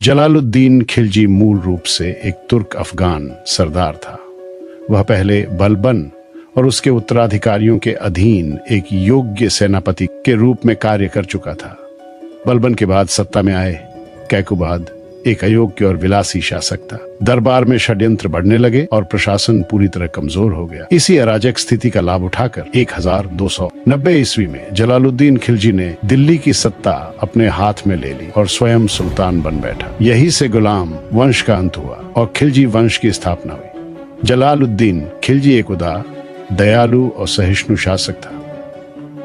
जलालुद्दीन खिलजी मूल रूप से एक तुर्क अफगान सरदार था। वह पहले बलबन और उसके उत्तराधिकारियों के अधीन एक योग्य सेनापति के रूप में कार्य कर चुका था। बलबन के बाद सत्ता में आए कैकुबाद एक अयोग्य और विलासी शासक था। दरबार में षड्यंत्र बढ़ने लगे और प्रशासन पूरी तरह कमजोर हो गया। इसी अराजक स्थिति का लाभ उठाकर 1290 ईस्वी में जलालुद्दीन खिलजी ने दिल्ली की सत्ता अपने हाथ में ले ली और स्वयं सुल्तान बन बैठा। यही से गुलाम वंश का अंत हुआ और खिलजी वंश की स्थापना हुई। जलालुद्दीन खिलजी एक उदार, दयालु और सहिष्णु शासक था।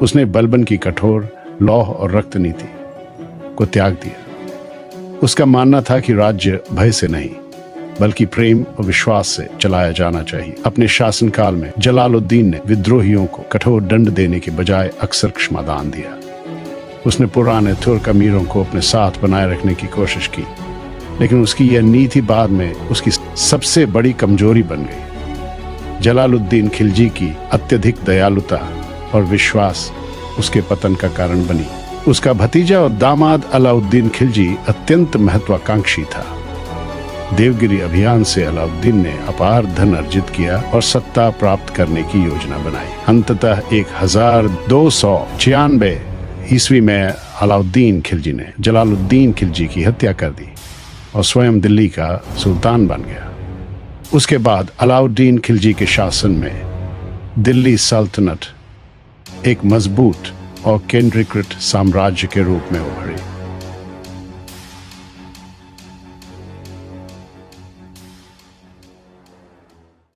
उसने बलबन की कठोर लौह और रक्त नीति को त्याग दिया। उसका मानना था कि राज्य भय से नहीं बल्कि प्रेम और विश्वास से चलाया जाना चाहिए। अपने शासनकाल में जलालुद्दीन ने विद्रोहियों को कठोर दंड देने के बजाय अक्सर क्षमादान दिया। उसने पुराने तुर्क अमीरों को अपने साथ बनाए रखने की कोशिश की, लेकिन उसकी यह नीति बाद में उसकी सबसे बड़ी कमजोरी बन गई। जलालुद्दीन खिलजी की अत्यधिक दयालुता और विश्वास उसके पतन का कारण बनी। उसका भतीजा और दामाद अलाउद्दीन खिलजी अत्यंत महत्वाकांक्षी था। देवगिरी अभियान से अलाउद्दीन ने अपार धन अर्जित किया और सत्ता प्राप्त करने की योजना बनाई। अंततः 1296 ईस्वी में अलाउद्दीन खिलजी ने जलालुद्दीन खिलजी की हत्या कर दी और स्वयं दिल्ली का सुल्तान बन गया। उसके बाद अलाउद्दीन खिलजी के शासन में दिल्ली सल्तनत एक मजबूत और केंद्रीकृत साम्राज्य के रूप में उभरी।